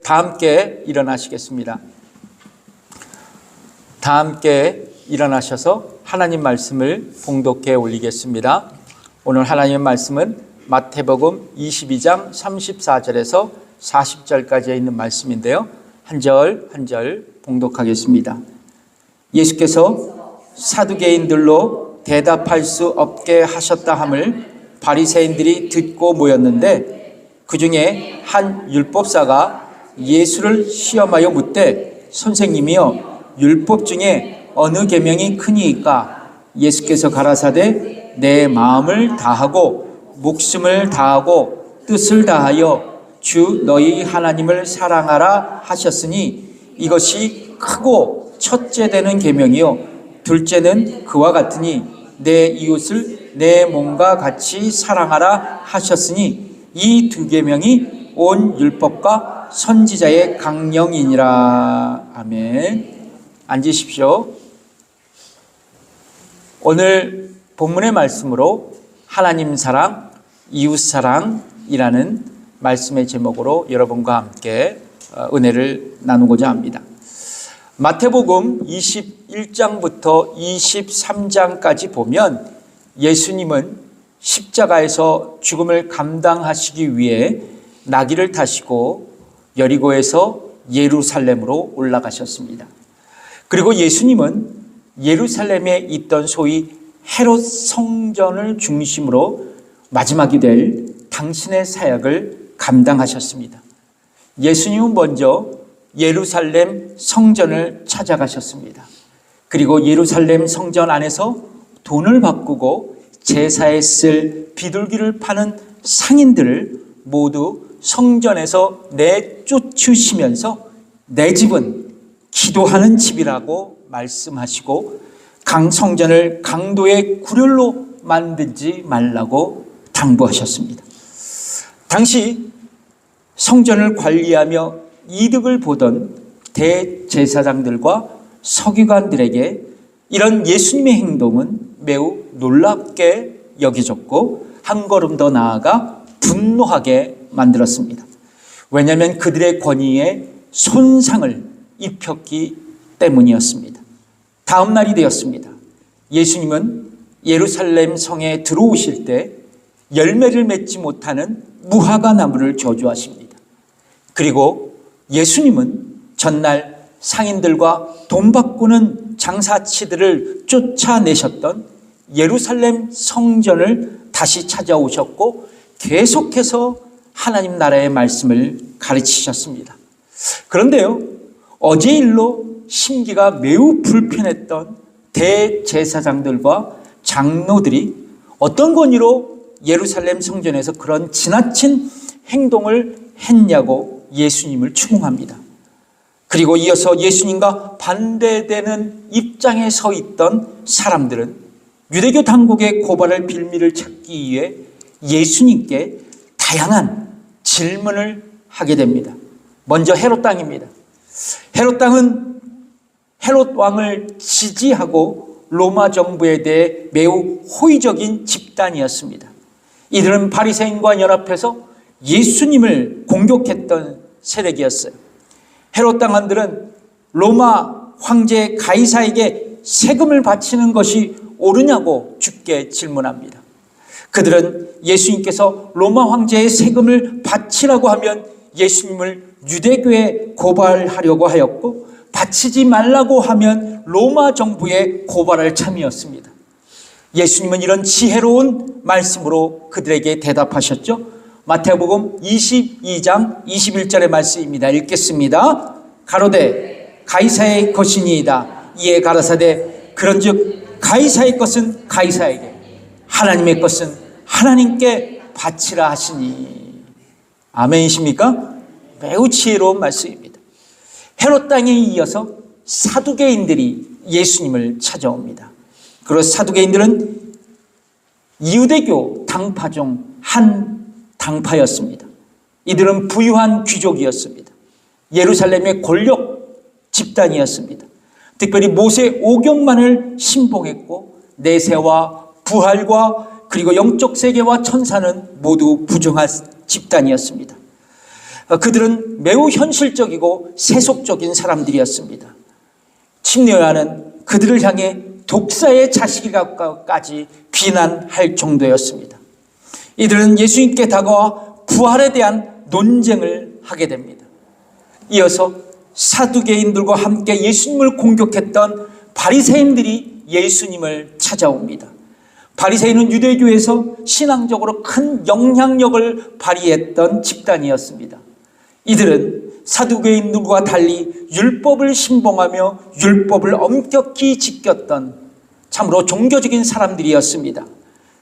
다 함께 일어나시겠습니다. 다 함께 일어나셔서 하나님 말씀을 봉독해 올리겠습니다. 오늘 하나님의 말씀은 마태복음 22장 34절에서 40절까지 있는 말씀인데요. 한 절 한 절 봉독하겠습니다. 예수께서 사두개인들로 대답할 수 없게 하셨다 함을 바리새인들이 듣고 모였는데 그 중에 한 율법사가 예수를 시험하여 묻되 선생님이여 율법 중에 어느 계명이 크니이까? 예수께서 가라사대 내 마음을 다하고 목숨을 다하고 뜻을 다하여 주 너희 하나님을 사랑하라 하셨으니 이것이 크고 첫째 되는 계명이요 둘째는 그와 같으니 내 이웃을 내 몸과 같이 사랑하라 하셨으니 이 두 계명이 온 율법과 선지자의 강령이니라. 아멘. 앉으십시오. 오늘 본문의 말씀으로 하나님 사랑, 이웃 사랑이라는 말씀의 제목으로 여러분과 함께 은혜를 나누고자 합니다. 마태복음 21장부터 23장까지 보면 예수님은 십자가에서 죽음을 감당하시기 위해 나귀를 타시고 여리고에서 예루살렘으로 올라가셨습니다. 그리고 예수님은 예루살렘에 있던 소위 헤롯 성전을 중심으로 마지막이 될 당신의 사역을 감당하셨습니다. 예수님은 먼저 예루살렘 성전을 찾아가셨습니다. 그리고 예루살렘 성전 안에서 돈을 바꾸고 제사에 쓸 비둘기를 파는 상인들을 모두 성전에서 내쫓으시면서 내 집은 기도하는 집이라고 말씀하시고 성전을 강도의 구렬로 만들지 말라고 당부하셨습니다. 당시 성전을 관리하며 이득을 보던 대제사장들과 서기관들에게 이런 예수님의 행동은 매우 놀랍게 여겨졌고 한 걸음 더 나아가 분노하게 만들었습니다. 왜냐하면 그들의 권위에 손상을 입혔기 때문이었습니다. 다음 날이 되었습니다. 예수님은 예루살렘 성에 들어오실 때 열매를 맺지 못하는 무화과 나무를 저주하십니다. 그리고 예수님은 전날 상인들과 돈 바꾸는 장사치들을 쫓아내셨던 예루살렘 성전을 다시 찾아오셨고 계속해서 하나님 나라의 말씀을 가르치셨습니다. 그런데요, 어제 일로 심기가 매우 불편했던 대제사장들과 장로들이 어떤 권위로 예루살렘 성전에서 그런 지나친 행동을 했냐고 예수님을 추궁합니다. 그리고 이어서 예수님과 반대되는 입장에 서 있던 사람들은 유대교 당국의 고발할 빌미를 찾기 위해 예수님께 다양한 질문을 하게 됩니다. 먼저 헤롯 당입니다. 헤롯 당은 헤롯 왕을 지지하고 로마 정부에 대해 매우 호의적인 집단이었습니다. 이들은 바리새인과 연합해서 예수님을 공격했던 세력이었어요. 헤롯 당원들은 로마 황제 가이사에게 세금을 바치는 것이 옳으냐고 주께 질문합니다. 그들은 예수님께서 로마 황제의 세금을 바치라고 하면 예수님을 유대교에 고발하려고 하였고 바치지 말라고 하면 로마 정부에 고발할 참이었습니다. 예수님은 이런 지혜로운 말씀으로 그들에게 대답하셨죠. 마태복음 22장 21절의 말씀입니다. 읽겠습니다. 가로되 가이사의 것이니이다. 이에 가라사대 그런즉 가이사의 것은 가이사에게 하나님의 것은 하나님께 바치라 하시니. 아멘이십니까? 매우 지혜로운 말씀입니다. 헤롯 땅에 이어서 사두개인들이 예수님을 찾아옵니다. 그리고 사두개인들은 유대교 당파 중 한 당파였습니다. 이들은 부유한 귀족이었습니다. 예루살렘의 권력 집단이었습니다. 특별히 모세 오경만을 신봉했고 내세와 부활과 그리고 영적 세계와 천사는 모두 부정한 집단이었습니다. 그들은 매우 현실적이고 세속적인 사람들이었습니다. 침례요한은 그들을 향해 독사의 자식이라고까지 비난할 정도였습니다. 이들은 예수님께 다가와 부활에 대한 논쟁을 하게 됩니다. 이어서 사두개인들과 함께 예수님을 공격했던 바리새인들이 예수님을 찾아옵니다. 바리새인은 유대교에서 신앙적으로 큰 영향력을 발휘했던 집단이었습니다. 이들은 사두개인들과 달리 율법을 신봉하며 율법을 엄격히 지켰던 참으로 종교적인 사람들이었습니다.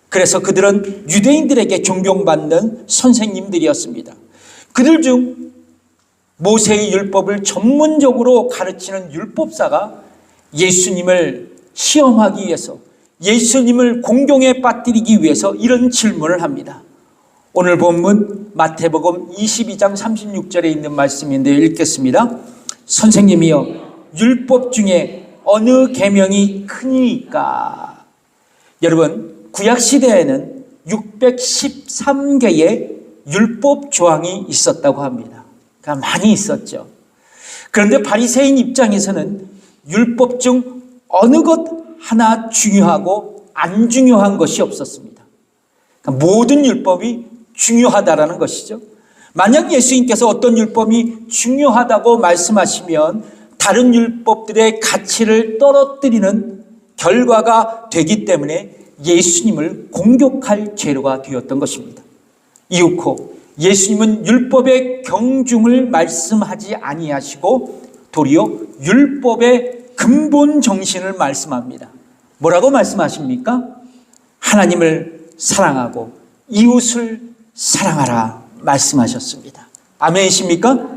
그래서 그들은 유대인들에게 존경받는 선생님들이었습니다. 그들 중 모세의 율법을 전문적으로 가르치는 율법사가 예수님을 시험하기 위해서, 예수님을 공경에 빠뜨리기 위해서 이런 질문을 합니다. 오늘 본문 마태복음 22장 36절에 있는 말씀인데 읽겠습니다. 선생님이여, 율법 중에 어느 계명이 크니까? 여러분, 구약시대에는 613개의 율법 조항이 있었다고 합니다. 그러니까 많이 있었죠. 그런데 바리새인 입장에서는 율법 중 어느 것 하나 중요하고 안 중요한 것이 없었습니다. 그러니까 모든 율법이 중요하다라는 것이죠. 만약 예수님께서 어떤 율법이 중요하다고 말씀하시면 다른 율법들의 가치를 떨어뜨리는 결과가 되기 때문에 예수님을 공격할 재료가 되었던 것입니다. 이윽고 예수님은 율법의 경중을 말씀하지 아니하시고 도리어 율법의 근본 정신을 말씀합니다. 뭐라고 말씀하십니까? 하나님을 사랑하고 이웃을 사랑하라 말씀하셨습니다. 아멘이십니까?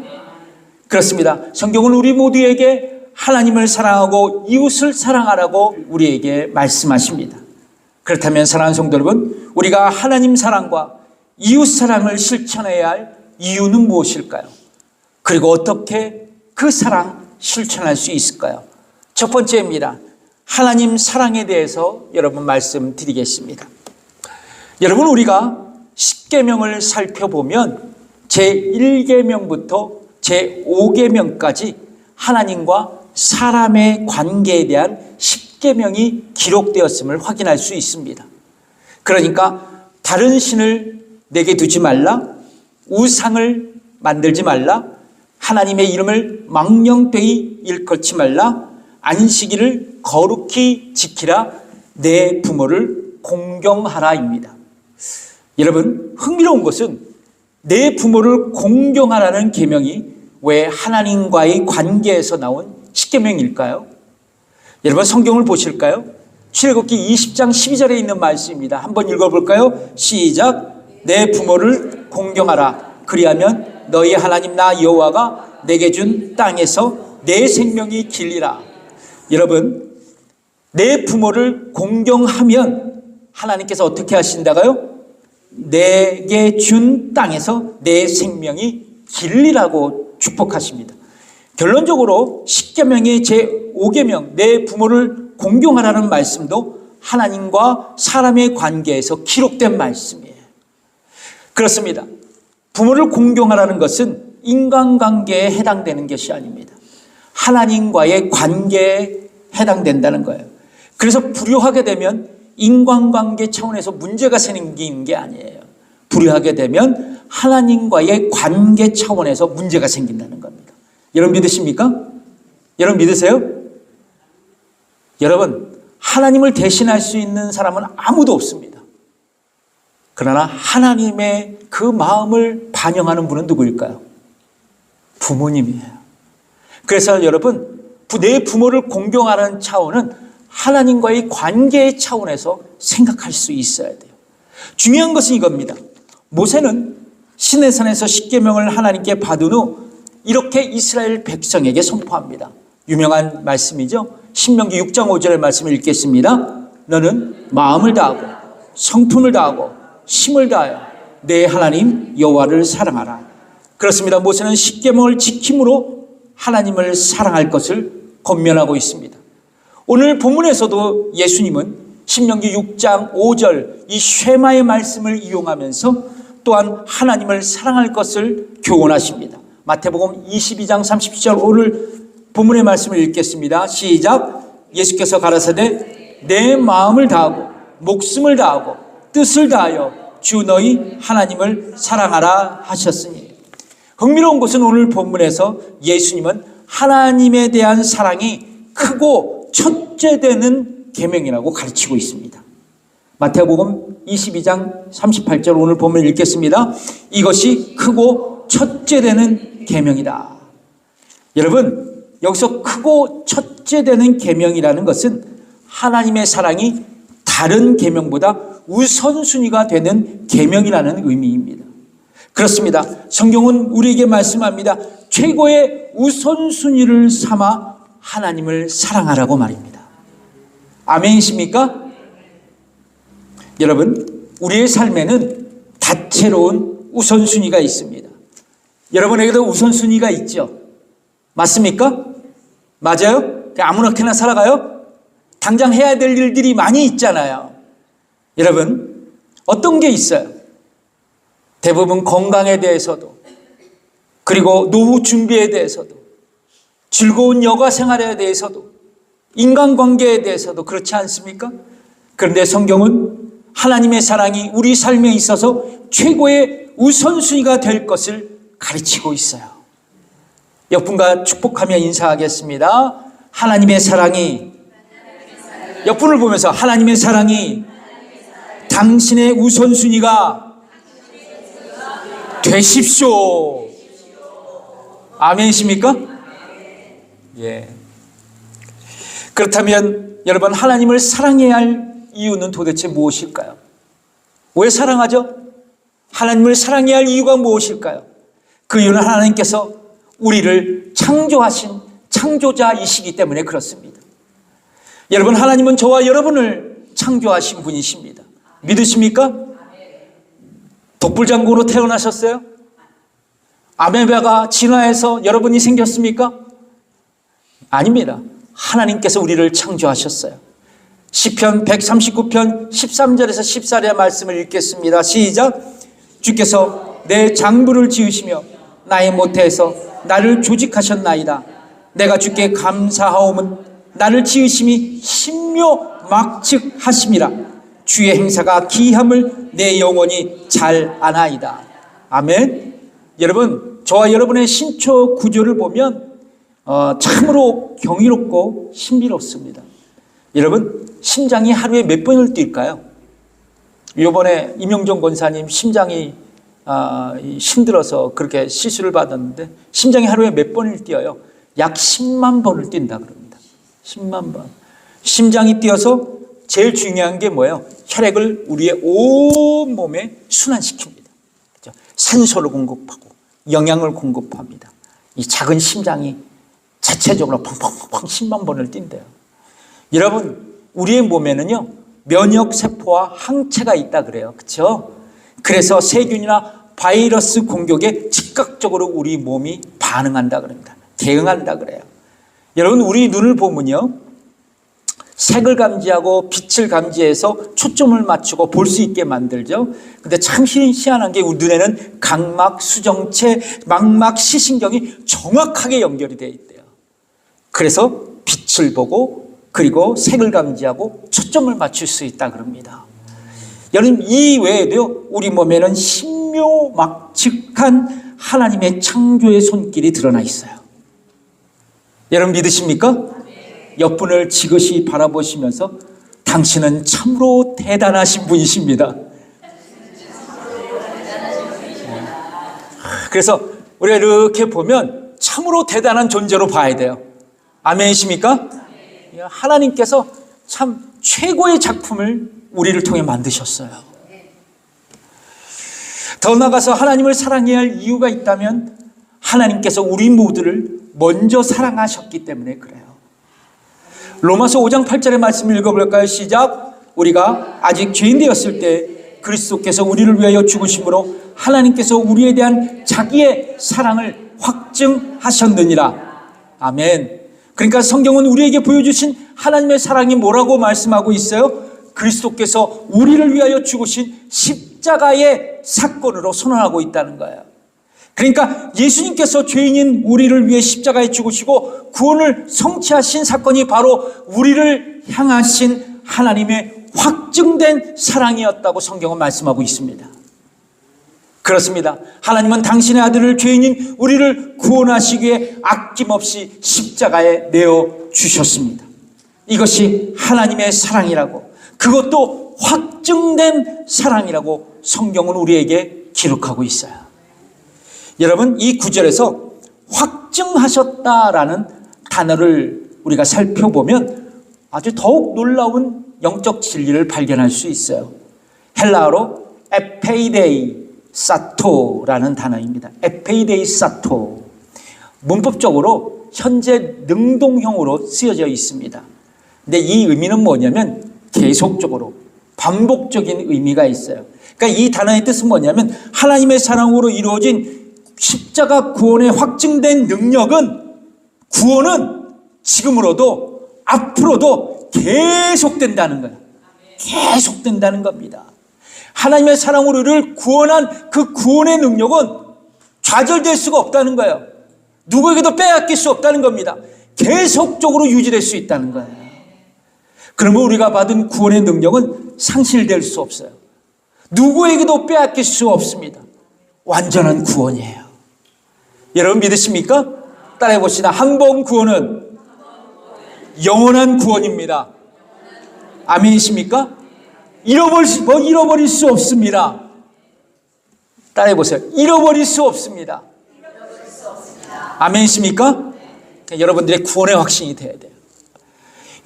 그렇습니다. 성경은 우리 모두에게 하나님을 사랑하고 이웃을 사랑하라고 우리에게 말씀하십니다. 그렇다면 사랑하는 성도 여러분, 우리가 하나님 사랑과 이웃 사랑을 실천해야 할 이유는 무엇일까요? 그리고 어떻게 그 사랑 실천할 수 있을까요? 첫 번째입니다. 하나님 사랑에 대해서 여러분 말씀드리겠습니다. 여러분, 우리가 십계명을 살펴보면 제1계명부터 제5계명까지 하나님과 사람의 관계에 대한 십계명이 기록되었음을 확인할 수 있습니다. 그러니까 다른 신을 내게 두지 말라, 우상을 만들지 말라, 하나님의 이름을 망령되이 일컫지 말라, 안식일을 거룩히 지키라, 내 부모를 공경하라입니다. 여러분, 흥미로운 것은 내 부모를 공경하라는 계명이 왜 하나님과의 관계에서 나온 십계명일까요? 여러분, 성경을 보실까요? 출애굽기 20장 12절에 있는 말씀입니다. 한번 읽어볼까요? 시작. 내 부모를 공경하라. 그리하면 너희 하나님 나 여호와가 내게 준 땅에서 내 생명이 길리라. 여러분, 내 부모를 공경하면 하나님께서 어떻게 하신다고요? 내게 준 땅에서 내 생명이 길리라고 축복하십니다. 결론적으로 십계명의 제5계명 내 부모를 공경하라는 말씀도 하나님과 사람의 관계에서 기록된 말씀이에요. 그렇습니다. 부모를 공경하라는 것은 인간관계에 해당되는 것이 아닙니다. 하나님과의 관계에 해당된다는 거예요. 그래서 불효하게 되면 인간관계 차원에서 문제가 생기는 게 아니에요. 불효하게 되면 하나님과의 관계 차원에서 문제가 생긴다는 겁니다. 여러분 믿으십니까? 여러분 믿으세요? 여러분, 하나님을 대신할 수 있는 사람은 아무도 없습니다. 그러나 하나님의 그 마음을 반영하는 분은 누구일까요? 부모님이에요. 그래서 여러분, 내 부모를 공경하는 차원은 하나님과의 관계의 차원에서 생각할 수 있어야 돼요. 중요한 것은 이겁니다. 모세는 시내산에서 십계명을 하나님께 받은 후 이렇게 이스라엘 백성에게 선포합니다. 유명한 말씀이죠. 신명기 6장 5절의 말씀을 읽겠습니다. 너는 마음을 다하고 성품을 다하고 힘을 다하여 내 하나님 여호와를 사랑하라. 그렇습니다. 모세는 십계명을 지킴으로 하나님을 사랑할 것을 권면하고 있습니다. 오늘 본문에서도 예수님은 신명기 6장 5절 이 쉐마의 말씀을 이용하면서 또한 하나님을 사랑할 것을 교훈하십니다. 마태복음 22장 30절 오늘 본문의 말씀을 읽겠습니다. 시작. 예수께서 가라사대 내 마음을 다하고 목숨을 다하고 뜻을 다하여 주 너희 하나님을 사랑하라 하셨으니, 흥미로운 것은 오늘 본문에서 예수님은 하나님에 대한 사랑이 크고 첫째 되는 계명이라고 가르치고 있습니다. 마태복음 22장 38절 오늘 본문 읽겠습니다. 이것이 크고 첫째 되는 계명이다. 여러분, 여기서 크고 첫째 되는 계명이라는 것은 하나님의 사랑이 다른 계명보다 우선순위가 되는 계명이라는 의미입니다. 그렇습니다. 성경은 우리에게 말씀합니다. 최고의 우선순위를 삼아 하나님을 사랑하라고 말입니다. 아멘이십니까? 여러분, 우리의 삶에는 다채로운 우선순위가 있습니다. 여러분에게도 우선순위가 있죠? 맞습니까? 맞아요? 아무렇게나 살아가요? 당장 해야 될 일들이 많이 있잖아요. 여러분, 어떤 게 있어요? 대부분 건강에 대해서도, 그리고 노후 준비에 대해서도, 즐거운 여가 생활에 대해서도, 인간관계에 대해서도 그렇지 않습니까? 그런데 성경은 하나님의 사랑이 우리 삶에 있어서 최고의 우선순위가 될 것을 가르치고 있어요. 옆분과 축복하며 인사하겠습니다. 하나님의 사랑이, 옆분을 보면서 하나님의 사랑이 당신의 우선순위가 되십시오. 아멘이십니까? 예. 그렇다면 여러분, 하나님을 사랑해야 할 이유는 도대체 무엇일까요? 왜 사랑하죠? 하나님을 사랑해야 할 이유가 무엇일까요? 그 이유는 하나님께서 우리를 창조하신 창조자이시기 때문에 그렇습니다. 여러분, 하나님은 저와 여러분을 창조하신 분이십니다. 믿으십니까? 독불장군으로 태어나셨어요? 아메바가 진화해서 여러분이 생겼습니까? 아닙니다. 하나님께서 우리를 창조하셨어요. 시편 139편 13절에서 14절의 말씀을 읽겠습니다. 시작. 주께서 내 장부를 지으시며 나의 모태에서 나를 조직하셨나이다. 내가 주께 감사하오면 나를 지으심이 신묘막측하심이라. 주의 행사가 기함을 내 영혼이 잘 아나이다. 아멘. 여러분, 저와 여러분의 신초 구조를 보면 참으로 경이롭고 신비롭습니다. 여러분, 심장이 하루에 몇 번을 뛸까요? 이번에 임영종 권사님 심장이 힘들어서 그렇게 시술을 받았는데 심장이 하루에 몇 번을 뛰어요? 약 10만 번을 뛴다 그럽니다. 10만 번. 심장이 뛰어서 제일 중요한 게 뭐예요? 혈액을 우리의 온 몸에 순환시킵니다. 그렇죠? 산소를 공급하고 영양을 공급합니다. 이 작은 심장이 자체적으로 펑펑펑 10만 번을 뛴대요. 여러분, 우리의 몸에는요, 면역세포와 항체가 있다 그래요. 그렇죠? 그래서 세균이나 바이러스 공격에 즉각적으로 우리 몸이 반응한다 그럽니다. 대응한다 그래요. 여러분, 우리 눈을 보면요, 색을 감지하고 빛을 감지해서 초점을 맞추고 볼 수 있게 만들죠. 근데 참 희한한 게 우리 눈에는 각막, 수정체, 망막, 시신경이 정확하게 연결이 되어 있대요. 그래서 빛을 보고 그리고 색을 감지하고 초점을 맞출 수 있다 그럽니다. 여러분, 이 외에도 우리 몸에는 신묘막측한 하나님의 창조의 손길이 드러나 있어요. 여러분, 믿으십니까? 옆분을 지그시 바라보시면서 당신은 참으로 대단하신 분이십니다. 그래서 우리가 이렇게 보면 참으로 대단한 존재로 봐야 돼요. 아멘이십니까? 하나님께서 참 최고의 작품을 우리를 통해 만드셨어요. 더 나아가서 하나님을 사랑해야 할 이유가 있다면 하나님께서 우리 모두를 먼저 사랑하셨기 때문에 그래요. 로마서 5장 8절의 말씀을 읽어볼까요? 시작. 우리가 아직 죄인 되었을 때 그리스도께서 우리를 위하여 죽으심으로 하나님께서 우리에 대한 자기의 사랑을 확증하셨느니라. 아멘. 그러니까 성경은 우리에게 보여주신 하나님의 사랑이 뭐라고 말씀하고 있어요? 그리스도께서 우리를 위하여 죽으신 십자가의 사건으로 선언하고 있다는 거예요. 그러니까 예수님께서 죄인인 우리를 위해 십자가에 죽으시고 구원을 성취하신 사건이 바로 우리를 향하신 하나님의 확증된 사랑이었다고 성경은 말씀하고 있습니다. 그렇습니다. 하나님은 당신의 아들을 죄인인 우리를 구원하시기 위해 아낌없이 십자가에 내어주셨습니다. 이것이 하나님의 사랑이라고, 그것도 확증된 사랑이라고 성경은 우리에게 기록하고 있어요. 여러분, 이 구절에서 확증하셨다라는 단어를 우리가 살펴보면 아주 더욱 놀라운 영적 진리를 발견할 수 있어요. 헬라어로 에페이데이 사토라는 단어입니다. 에페이데이 사토. 문법적으로 현재 능동형으로 쓰여져 있습니다. 근데 이 의미는 뭐냐면 계속적으로, 반복적인 의미가 있어요. 그러니까 이 단어의 뜻은 뭐냐면 하나님의 사랑으로 이루어진 십자가 구원의 확증된 능력은, 구원은 지금으로도 앞으로도 계속된다는 거예요. 계속된다는 겁니다. 하나님의 사랑으로 우리를 구원한 그 구원의 능력은 좌절될 수가 없다는 거예요. 누구에게도 빼앗길 수 없다는 겁니다. 계속적으로 유지될 수 있다는 거예요. 그러면 우리가 받은 구원의 능력은 상실될 수 없어요. 누구에게도 빼앗길 수 없습니다. 완전한 구원이에요. 여러분 믿으십니까? 따라해 봅시다. 한 번 구원은 영원한 구원입니다. 아멘이십니까? 잃어버릴 수 없습니다. 따라해 보세요. 잃어버릴 수 없습니다. 아멘이십니까? 여러분들의 구원의 확신이 돼야 돼요.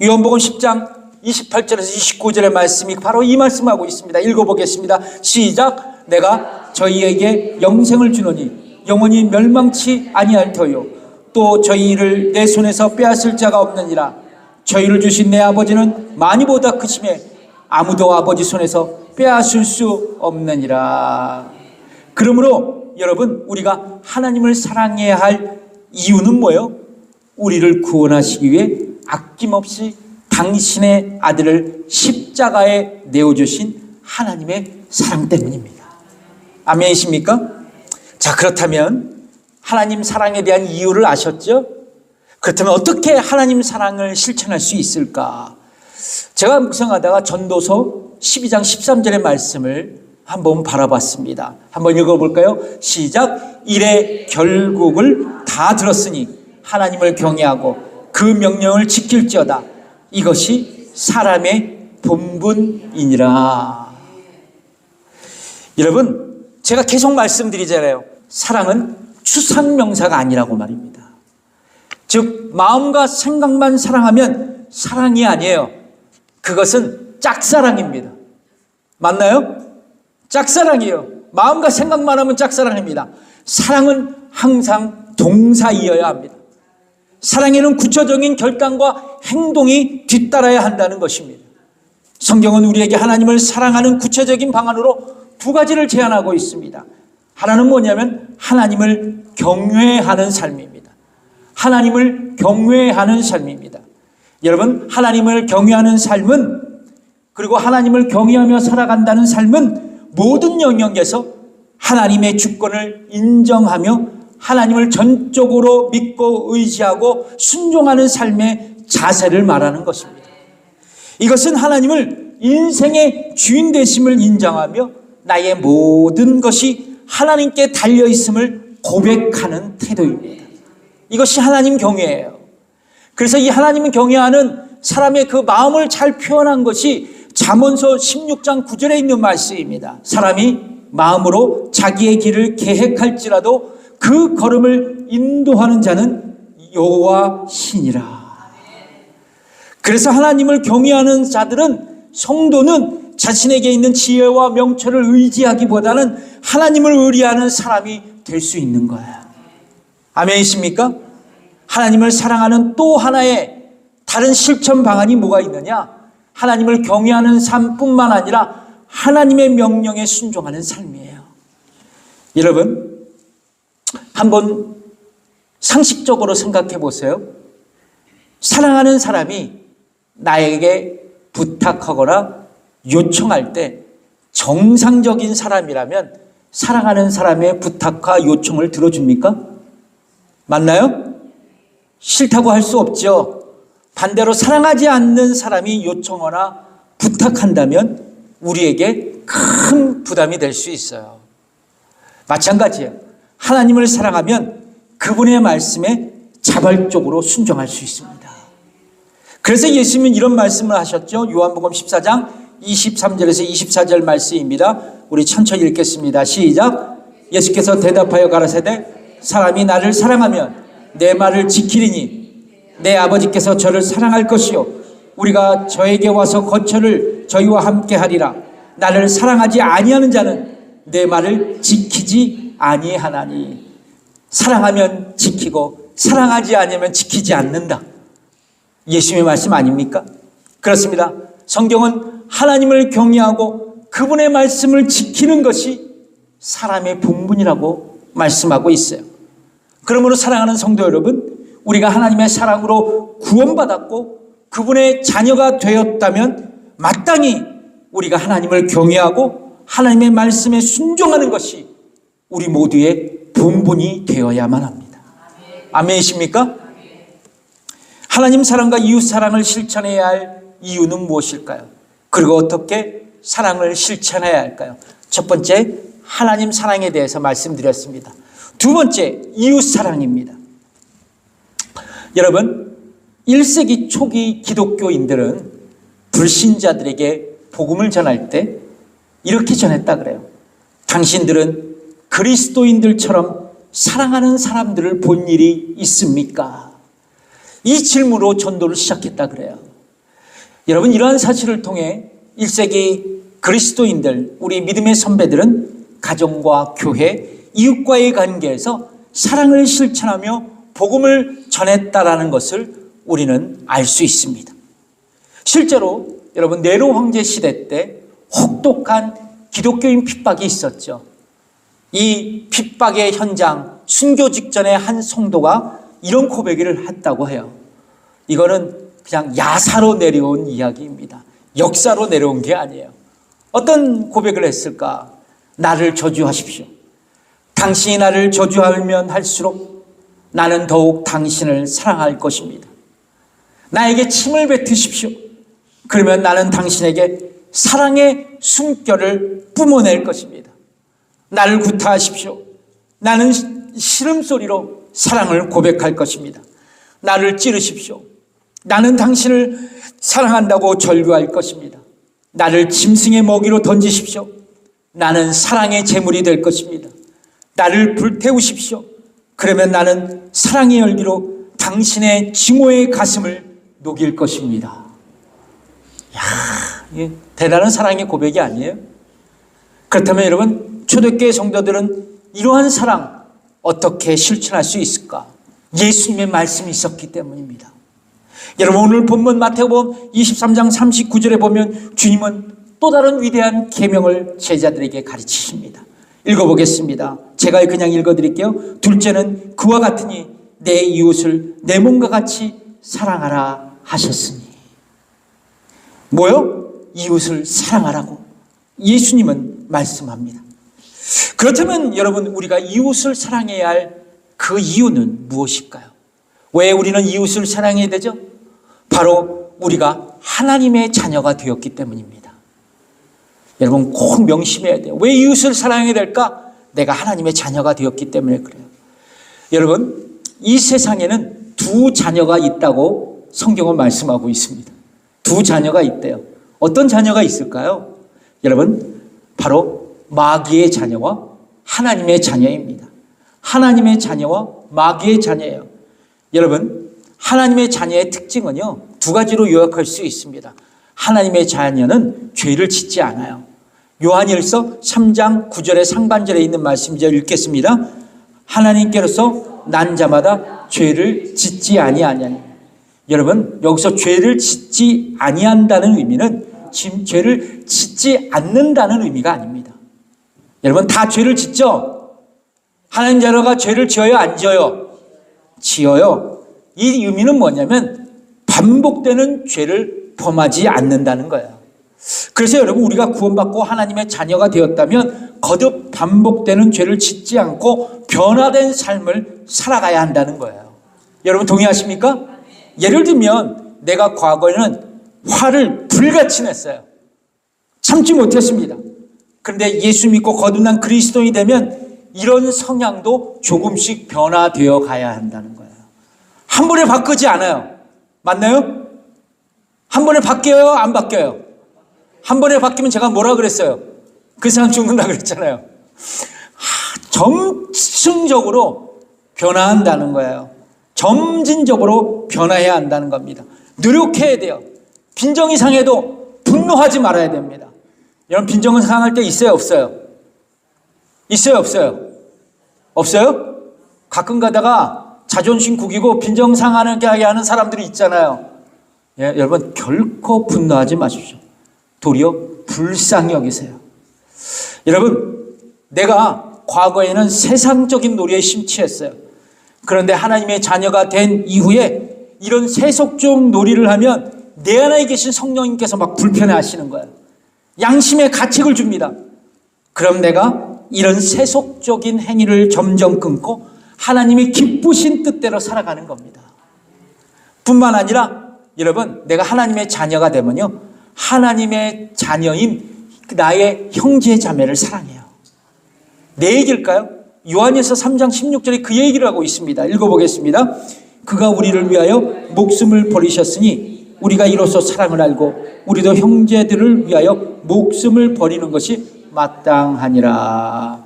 요한복음 10장 28절에서 29절의 말씀이 바로 이 말씀하고 있습니다. 읽어보겠습니다. 시작. 내가 저희에게 영생을 주노니 영원히 멸망치 아니할 터요 또 저희를 내 손에서 빼앗을 자가 없느니라. 저희를 주신 내 아버지는 많이보다 크심에 아무도 아버지 손에서 빼앗을 수 없느니라. 그러므로 여러분, 우리가 하나님을 사랑해야 할 이유는 뭐예요? 우리를 구원하시기 위해 아낌없이 당신의 아들을 십자가에 내어주신 하나님의 사랑 때문입니다. 아멘이십니까? 자, 그렇다면 하나님 사랑에 대한 이유를 아셨죠? 그렇다면 어떻게 하나님 사랑을 실천할 수 있을까? 제가 묵상하다가 전도서 12장 13절의 말씀을 한번 바라봤습니다. 한번 읽어볼까요? 시작. 이래 결국을 다 들었으니 하나님을 경외하고 그 명령을 지킬지어다. 이것이 사람의 본분이니라. 여러분, 제가 계속 말씀드리잖아요. 사랑은 추상명사가 아니라고 말입니다. 즉 마음과 생각만 사랑하면 사랑이 아니에요. 그것은 짝사랑입니다. 맞나요? 짝사랑이에요. 마음과 생각만 하면 짝사랑입니다. 사랑은 항상 동사이어야 합니다. 사랑에는 구체적인 결단과 행동이 뒤따라야 한다는 것입니다. 성경은 우리에게 하나님을 사랑하는 구체적인 방안으로 두 가지를 제안하고 있습니다. 하나는 뭐냐면 하나님을 경외하는 삶입니다. 하나님을 경외하는 삶입니다. 여러분, 하나님을 경외하는 삶은, 그리고 하나님을 경외하며 살아간다는 삶은 모든 영역에서 하나님의 주권을 인정하며 하나님을 전적으로 믿고 의지하고 순종하는 삶의 자세를 말하는 것입니다. 이것은 하나님을 인생의 주인 되심을 인정하며 나의 모든 것이 하나님께 달려있음을 고백하는 태도입니다. 이것이 하나님 경외예요. 그래서 이 하나님을 경외하는 사람의 그 마음을 잘 표현한 것이 잠언서 16장 9절에 있는 말씀입니다. 사람이 마음으로 자기의 길을 계획할지라도 그 걸음을 인도하는 자는 여호와시니라. 그래서 하나님을 경외하는 자들은, 성도는 자신에게 있는 지혜와 명철을 의지하기보다는 하나님을 의뢰하는 사람이 될 수 있는 거예요. 아멘이십니까? 하나님을 사랑하는 또 하나의 다른 실천 방안이 뭐가 있느냐? 하나님을 경외하는 삶뿐만 아니라 하나님의 명령에 순종하는 삶이에요. 여러분, 한번 상식적으로 생각해 보세요. 사랑하는 사람이 나에게 부탁하거나 요청할 때 정상적인 사람이라면 사랑하는 사람의 부탁과 요청을 들어줍니까? 맞나요? 싫다고 할 수 없죠. 반대로 사랑하지 않는 사람이 요청하거나 부탁한다면 우리에게 큰 부담이 될 수 있어요. 마찬가지예요. 하나님을 사랑하면 그분의 말씀에 자발적으로 순종할 수 있습니다. 그래서 예수님은 이런 말씀을 하셨죠. 요한복음 14장 23절에서 24절 말씀입니다. 우리 천천히 읽겠습니다. 시작. 예수께서 대답하여 가라사대 사람이 나를 사랑하면 내 말을 지키리니 내 아버지께서 저를 사랑할 것이요 우리가 저에게 와서 거처를 저희와 함께 하리라. 나를 사랑하지 아니하는 자는 내 말을 지키지 아니하나니. 사랑하면 지키고 사랑하지 않으면 지키지 않는다. 예수님의 말씀 아닙니까? 그렇습니다. 성경은 하나님을 경외하고 그분의 말씀을 지키는 것이 사람의 본분이라고 말씀하고 있어요. 그러므로 사랑하는 성도 여러분, 우리가 하나님의 사랑으로 구원받았고 그분의 자녀가 되었다면 마땅히 우리가 하나님을 경외하고 하나님의 말씀에 순종하는 것이 우리 모두의 본분이 되어야만 합니다. 아멘이십니까? 하나님 사랑과 이웃 사랑을 실천해야 할 이유는 무엇일까요? 그리고 어떻게 사랑을 실천해야 할까요? 첫 번째, 하나님 사랑에 대해서 말씀드렸습니다. 두 번째, 이웃 사랑입니다. 여러분, 1세기 초기 기독교인들은 불신자들에게 복음을 전할 때 이렇게 전했다 그래요. 당신들은 그리스도인들처럼 사랑하는 사람들을 본 일이 있습니까? 이 질문으로 전도를 시작했다 그래요. 여러분, 이러한 사실을 통해 1세기 그리스도인들, 우리 믿음의 선배들은 가정과 교회, 이웃과의 관계에서 사랑을 실천하며 복음을 전했다라는 것을 우리는 알 수 있습니다. 실제로 여러분, 네로 황제 시대 때 혹독한 기독교인 핍박이 있었죠. 이 핍박의 현장, 순교 직전에 한 성도가 이런 고백을 했다고 해요. 이거는 그냥 야사로 내려온 이야기입니다. 역사로 내려온 게 아니에요. 어떤 고백을 했을까? 나를 저주하십시오. 당신이 나를 저주하면 할수록 나는 더욱 당신을 사랑할 것입니다. 나에게 침을 뱉으십시오. 그러면 나는 당신에게 사랑의 숨결을 뿜어낼 것입니다. 나를 구타하십시오. 나는 시름소리로 사랑을 고백할 것입니다. 나를 찌르십시오. 나는 당신을 사랑한다고 절규할 것입니다. 나를 짐승의 먹이로 던지십시오. 나는 사랑의 제물이 될 것입니다. 나를 불태우십시오. 그러면 나는 사랑의 열기로 당신의 증오의 가슴을 녹일 것입니다. 이야, 이게 대단한 사랑의 고백이 아니에요? 그렇다면 여러분, 초대교회 성도들은 이러한 사랑 어떻게 실천할 수 있을까? 예수님의 말씀이 있었기 때문입니다. 여러분, 오늘 본문 마태복음 23장 39절에 보면 주님은 또 다른 위대한 계명을 제자들에게 가르치십니다. 읽어보겠습니다. 제가 그냥 읽어드릴게요. 둘째는 그와 같으니 내 이웃을 내 몸과 같이 사랑하라 하셨으니. 뭐요? 이웃을 사랑하라고 예수님은 말씀합니다. 그렇다면 여러분, 우리가 이웃을 사랑해야 할 그 이유는 무엇일까요? 왜 우리는 이웃을 사랑해야 되죠? 바로 우리가 하나님의 자녀가 되었기 때문입니다. 여러분, 꼭 명심해야 돼요. 왜 이웃을 사랑해야 될까? 내가 하나님의 자녀가 되었기 때문에 그래요. 여러분, 이 세상에는 두 자녀가 있다고 성경은 말씀하고 있습니다. 두 자녀가 있대요. 어떤 자녀가 있을까요? 여러분, 바로 마귀의 자녀와 하나님의 자녀입니다. 하나님의 자녀와 마귀의 자녀예요. 여러분, 하나님의 자녀의 특징은요, 두 가지로 요약할 수 있습니다. 하나님의 자녀는 죄를 짓지 않아요. 요한일서 3장 9절의 상반절에 있는 말씀 이제 읽겠습니다. 하나님께로서 난 자마다 죄를 짓지 아니하냐니. 여러분, 여기서 죄를 짓지 아니한다는 의미는 지금 죄를 짓지 않는다는 의미가 아닙니다. 여러분, 다 죄를 짓죠? 하나님 자녀가 죄를 지어요, 안 지어요? 지어요. 이 의미는 뭐냐면 반복되는 죄를 범하지 않는다는 거예요. 그래서 여러분, 우리가 구원받고 하나님의 자녀가 되었다면 거듭 반복되는 죄를 짓지 않고 변화된 삶을 살아가야 한다는 거예요. 여러분 동의하십니까? 예를 들면 내가 과거에는 화를 불같이 냈어요. 참지 못했습니다. 그런데 예수 믿고 거듭난 그리스도인이 되면 이런 성향도 조금씩 변화되어 가야 한다는 거예요. 한 번에 바꾸지 않아요. 맞나요? 한 번에 바뀌어요? 안 바뀌어요? 한 번에 바뀌면 제가 뭐라 그랬어요? 그 사람 죽는다 그랬잖아요. 점층적으로 변화한다는 거예요. 점진적으로 변화해야 한다는 겁니다. 노력해야 돼요. 빈정이 상해도 분노하지 말아야 됩니다. 여러분, 빈정은 상할 때 있어요, 없어요? 있어요, 없어요? 없어요? 가끔 가다가 자존심 구기고 빈정 상하게 하는 사람들이 있잖아요. 예, 여러분, 결코 분노하지 마십시오. 도리어 불쌍히 여기세요. 여러분, 내가 과거에는 세상적인 놀이에 심취했어요. 그런데 하나님의 자녀가 된 이후에 이런 세속적 놀이를 하면 내 안에 계신 성령님께서 막 불편해 하시는 거예요. 양심의 가책을 줍니다. 그럼 내가 이런 세속적인 행위를 점점 끊고 하나님이 기쁘신 뜻대로 살아가는 겁니다. 뿐만 아니라 여러분, 내가 하나님의 자녀가 되면요, 하나님의 자녀인 나의 형제 자매를 사랑해요. 내 얘기일까요? 요한일서 3장 16절에 그 얘기를 하고 있습니다. 읽어보겠습니다. 그가 우리를 위하여 목숨을 버리셨으니 우리가 이로써 사랑을 알고 우리도 형제들을 위하여 목숨을 버리는 것이 마땅하니라.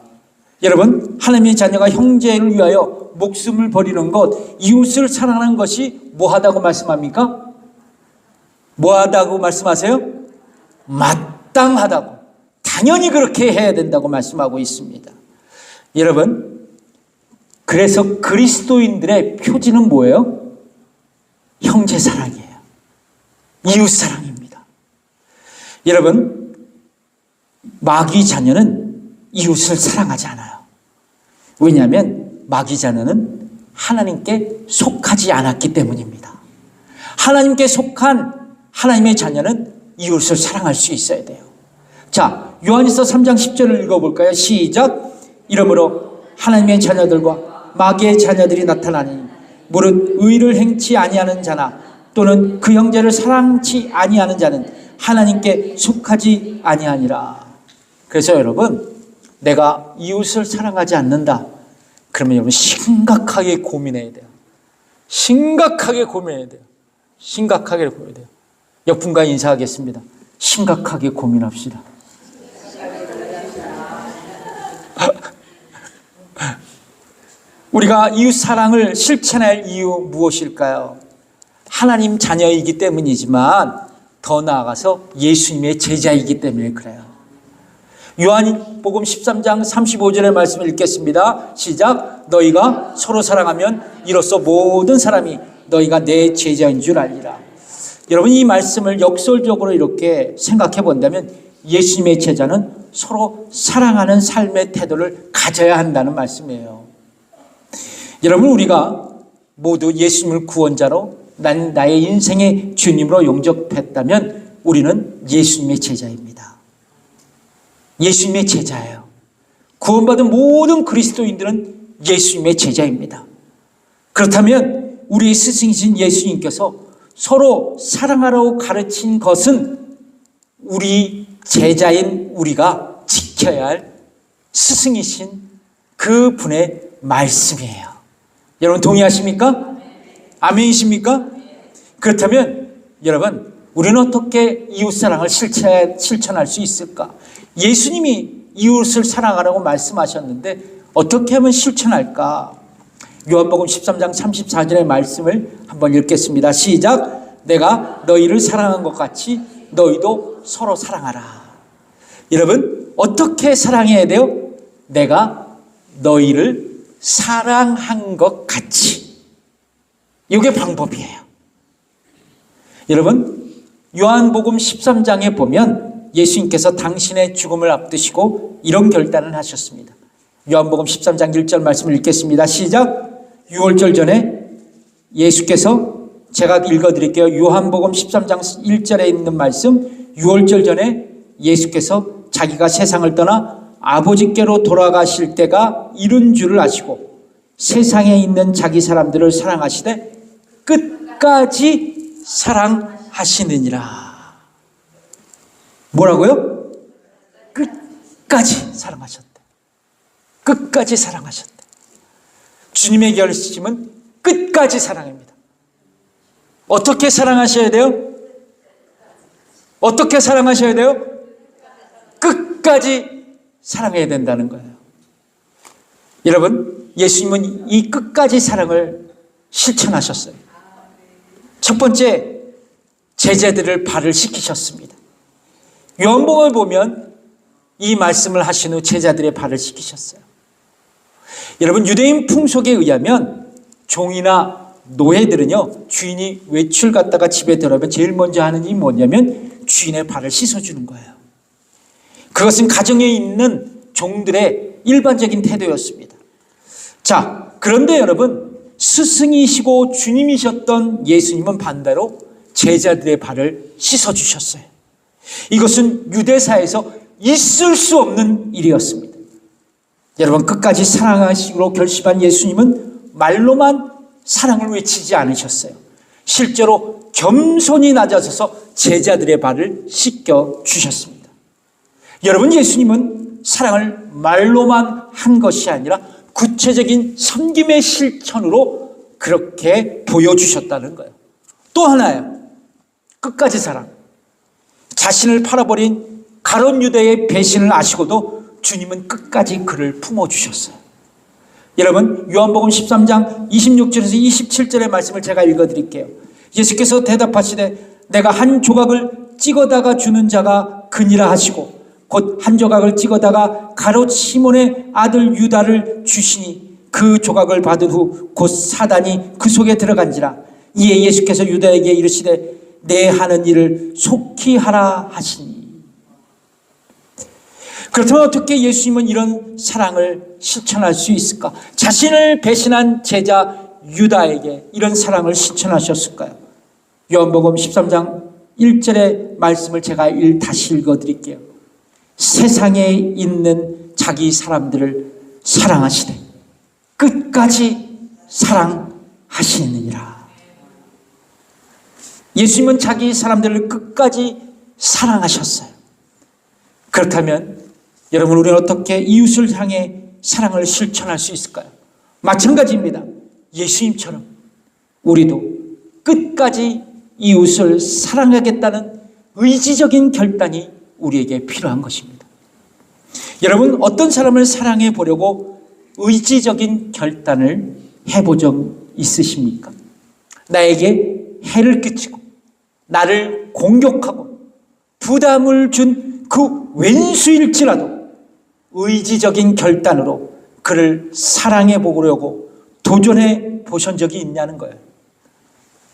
여러분, 하나님의 자녀가 형제를 위하여 목숨을 버리는 것, 이웃을 사랑하는 것이 뭐하다고 말씀합니까? 뭐하다고 말씀하세요? 마땅하다고, 당연히 그렇게 해야 된다고 말씀하고 있습니다. 여러분, 그래서 그리스도인들의 표지는 뭐예요? 형제 사랑이에요. 이웃 사랑입니다. 여러분, 마귀 자녀는 이웃을 사랑하지 않아요. 왜냐하면 마귀 자녀는 하나님께 속하지 않았기 때문입니다. 하나님께 속한 하나님의 자녀는 이웃을 사랑할 수 있어야 돼요. 자, 요한일서 3장 10절을 읽어볼까요? 시작. 이러므로 하나님의 자녀들과 마귀의 자녀들이 나타나니 무릇 의를 행치 아니하는 자나 또는 그 형제를 사랑치 아니하는 자는 하나님께 속하지 아니하니라. 그래서 여러분, 내가 이웃을 사랑하지 않는다, 그러면 여러분 심각하게 고민해야 돼요. 심각하게 고민해야 돼요. 심각하게 고민해야 돼요. 옆분과 인사하겠습니다. 심각하게 고민합시다. 우리가 이웃 사랑을 실천할 이유 무엇일까요? 하나님 자녀이기 때문이지만 더 나아가서 예수님의 제자이기 때문에 그래요. 요한복음 13장 35절의 말씀을 읽겠습니다. 시작. 너희가 서로 사랑하면 이로써 모든 사람이 너희가 내 제자인 줄 알리라. 여러분, 이 말씀을 역설적으로 이렇게 생각해 본다면 예수님의 제자는 서로 사랑하는 삶의 태도를 가져야 한다는 말씀이에요. 여러분, 우리가 모두 예수님을 구원자로, 나의 인생의 주님으로 영접했다면 우리는 예수님의 제자입니다. 예수님의 제자예요. 구원받은 모든 그리스도인들은 예수님의 제자입니다. 그렇다면 우리 스승이신 예수님께서 서로 사랑하라고 가르친 것은 우리 제자인 우리가 지켜야 할 스승이신 그 분의 말씀이에요. 여러분 동의하십니까? 아멘이십니까? 그렇다면 여러분, 우리는 어떻게 이웃사랑을 실천할 수 있을까? 예수님이 이웃을 사랑하라고 말씀하셨는데 어떻게 하면 실천할까? 요한복음 13장 34절의 말씀을 한번 읽겠습니다. 시작. 내가 너희를 사랑한 것 같이 너희도 서로 사랑하라. 여러분, 어떻게 사랑해야 돼요? 내가 너희를 사랑한 것 같이. 이게 방법이에요. 여러분, 요한복음 13장에 보면 예수님께서 당신의 죽음을 앞두시고 이런 결단을 하셨습니다. 요한복음 13장 1절 말씀을 읽겠습니다. 시작. 6월절 전에 예수께서, 제가 읽어드릴게요. 요한복음 13장 1절에 있는 말씀, 6월절 전에 예수께서 자기가 세상을 떠나 아버지께로 돌아가실 때가 이른 줄을 아시고 세상에 있는 자기 사람들을 사랑하시되 끝까지 사랑하시느니라. 뭐라고요? 끝까지 사랑하셨대. 끝까지 사랑하셨대. 주님의 결심은 끝까지 사랑입니다. 어떻게 사랑하셔야 돼요? 어떻게 사랑하셔야 돼요? 끝까지 사랑해야 된다는 거예요. 여러분, 예수님은 이 끝까지 사랑을 실천하셨어요. 첫 번째, 제자들을 발을 씻기셨습니다. 요한복음을 보면 이 말씀을 하신 후 제자들의 발을 씻기셨어요. 여러분, 유대인 풍속에 의하면 종이나 노예들은요, 주인이 외출 갔다가 집에 들어오면 제일 먼저 하는 일이 뭐냐면 주인의 발을 씻어주는 거예요. 그것은 가정에 있는 종들의 일반적인 태도였습니다. 자, 그런데 여러분, 스승이시고 주님이셨던 예수님은 반대로 제자들의 발을 씻어주셨어요. 이것은 유대사에서 있을 수 없는 일이었습니다. 여러분, 끝까지 사랑하시기로 결심한 예수님은 말로만 사랑을 외치지 않으셨어요. 실제로 겸손히 낮아서서 제자들의 발을 씻겨 주셨습니다. 여러분, 예수님은 사랑을 말로만 한 것이 아니라 구체적인 섬김의 실천으로 그렇게 보여주셨다는 거예요. 또 하나요. 끝까지 사랑. 자신을 팔아버린 가룟 유다의 배신을 아시고도 주님은 끝까지 그를 품어주셨어요. 여러분, 요한복음 13장 26절에서 27절의 말씀을 제가 읽어드릴게요. 예수께서 대답하시되 내가 한 조각을 찍어다가 주는 자가 그니라 하시고 곧 한 조각을 찍어다가 가롯 시몬의 아들 유다를 주시니 그 조각을 받은 후 곧 사단이 그 속에 들어간지라. 이에 예수께서 유다에게 이르시되 내 하는 일을 속히 하라 하시니. 그렇다면 어떻게 예수님은 이런 사랑을 실천할 수 있을까? 자신을 배신한 제자 유다에게 이런 사랑을 실천하셨을까요? 요한복음 13장 1절의 말씀을 제가 다시 읽어드릴게요. 세상에 있는 자기 사람들을 사랑하시되 끝까지 사랑하시느니라. 예수님은 자기 사람들을 끝까지 사랑하셨어요. 그렇다면 여러분, 우리는 어떻게 이웃을 향해 사랑을 실천할 수 있을까요? 마찬가지입니다. 예수님처럼 우리도 끝까지 이웃을 사랑하겠다는 의지적인 결단이 우리에게 필요한 것입니다. 여러분, 어떤 사람을 사랑해 보려고 의지적인 결단을 해본 적 있으십니까? 나에게 해를 끼치고 나를 공격하고 부담을 준 그 왼수일지라도 의지적인 결단으로 그를 사랑해 보려고 도전해 보신 적이 있냐는 거예요.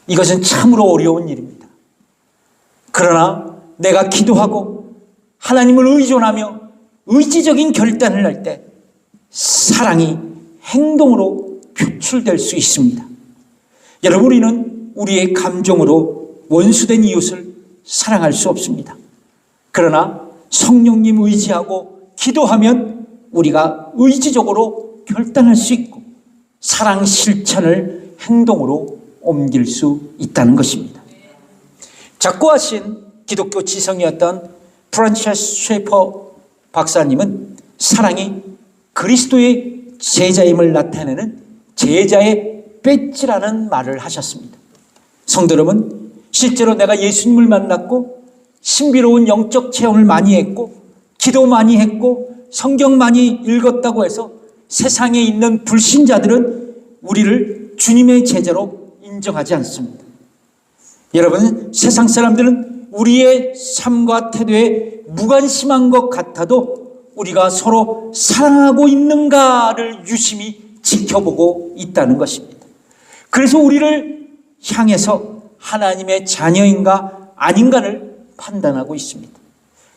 이것은 참으로 어려운 일입니다. 그러나 내가 기도하고 하나님을 의존하며 의지적인 결단을 할 때 사랑이 행동으로 표출될 수 있습니다. 여러분, 우리는 우리의 감정으로 원수된 이웃을 사랑할 수 없습니다. 그러나 성령님 의지하고 기도하면 우리가 의지적으로 결단할 수 있고 사랑 실천을 행동으로 옮길 수 있다는 것입니다. 작고하신 기독교 지성이었던 프란체스 쉐퍼 박사님은 사랑이 그리스도의 제자임을 나타내는 제자의 배지라는 말을 하셨습니다. 성도 여러분, 실제로 내가 예수님을 만났고 신비로운 영적 체험을 많이 했고 기도 많이 했고 성경 많이 읽었다고 해서 세상에 있는 불신자들은 우리를 주님의 제자로 인정하지 않습니다. 여러분, 세상 사람들은 우리의 삶과 태도에 무관심한 것 같아도 우리가 서로 사랑하고 있는가를 유심히 지켜보고 있다는 것입니다. 그래서 우리를 향해서 하나님의 자녀인가 아닌가를 판단하고 있습니다.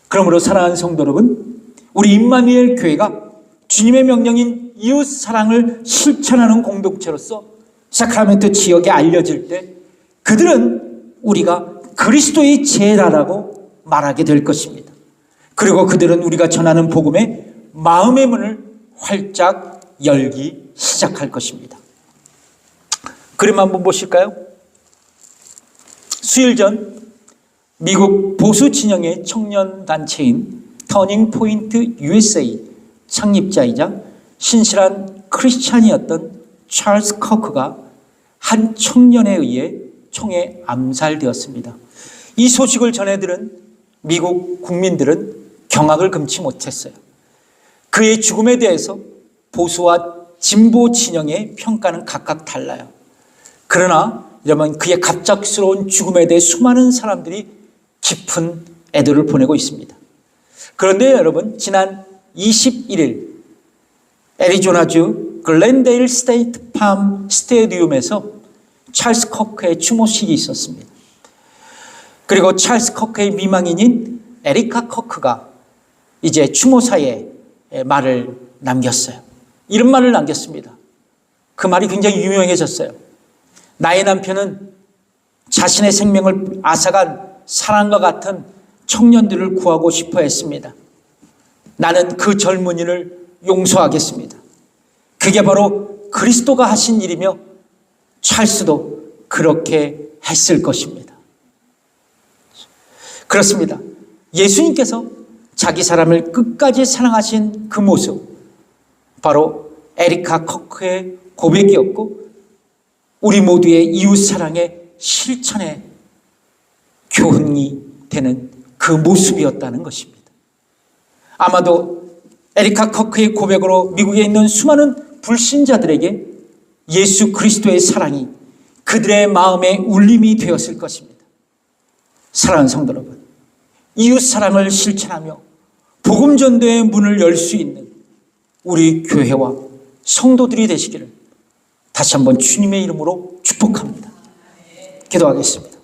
그러므로 사랑하는 성도 여러분, 우리 임마누엘 교회가 주님의 명령인 이웃 사랑을 실천하는 공동체로서 사크라멘토 지역에 알려질 때 그들은 우리가 그리스도의 제자라고 말하게 될 것입니다. 그리고 그들은 우리가 전하는 복음에 마음의 문을 활짝 열기 시작할 것입니다. 그림 한번 보실까요? 수일 전 미국 보수 진영의 청년 단체인 터닝 포인트 USA 창립자이자 신실한 크리스찬이었던 찰스 커크가 한 청년에 의해 총에 암살되었습니다. 이 소식을 전해들은 미국 국민들은 경악을 금치 못했어요. 그의 죽음에 대해서 보수와 진보 진영의 평가는 각각 달라요. 그러나 여러분, 그의 갑작스러운 죽음에 대해 수많은 사람들이 깊은 애도를 보내고 있습니다. 그런데 여러분, 지난 21일 애리조나주 글렌데일 스테이트 팜 스테디움에서 찰스 커크의 추모식이 있었습니다. 그리고 찰스 커크의 미망인인 에리카 커크가 이제 추모사에 말을 남겼어요. 이런 말을 남겼습니다. 그 말이 굉장히 유명해졌어요. 나의 남편은 자신의 생명을 앗아간 사랑과 같은 청년들을 구하고 싶어 했습니다. 나는 그 젊은이를 용서하겠습니다. 그게 바로 그리스도가 하신 일이며 찰스도 그렇게 했을 것입니다. 그렇습니다. 예수님께서 자기 사람을 끝까지 사랑하신 그 모습, 바로 에리카 커크의 고백이었고 우리 모두의 이웃사랑의 실천의 교훈이 되는 그 모습이었다는 것입니다. 아마도 에리카 커크의 고백으로 미국에 있는 수많은 불신자들에게 예수 그리스도의 사랑이 그들의 마음의 울림이 되었을 것입니다. 사랑하는 성도 여러분, 이웃사랑을 실천하며 복음전도의 문을 열 수 있는 우리 교회와 성도들이 되시기를 다시 한번 주님의 이름으로 축복합니다. 기도하겠습니다.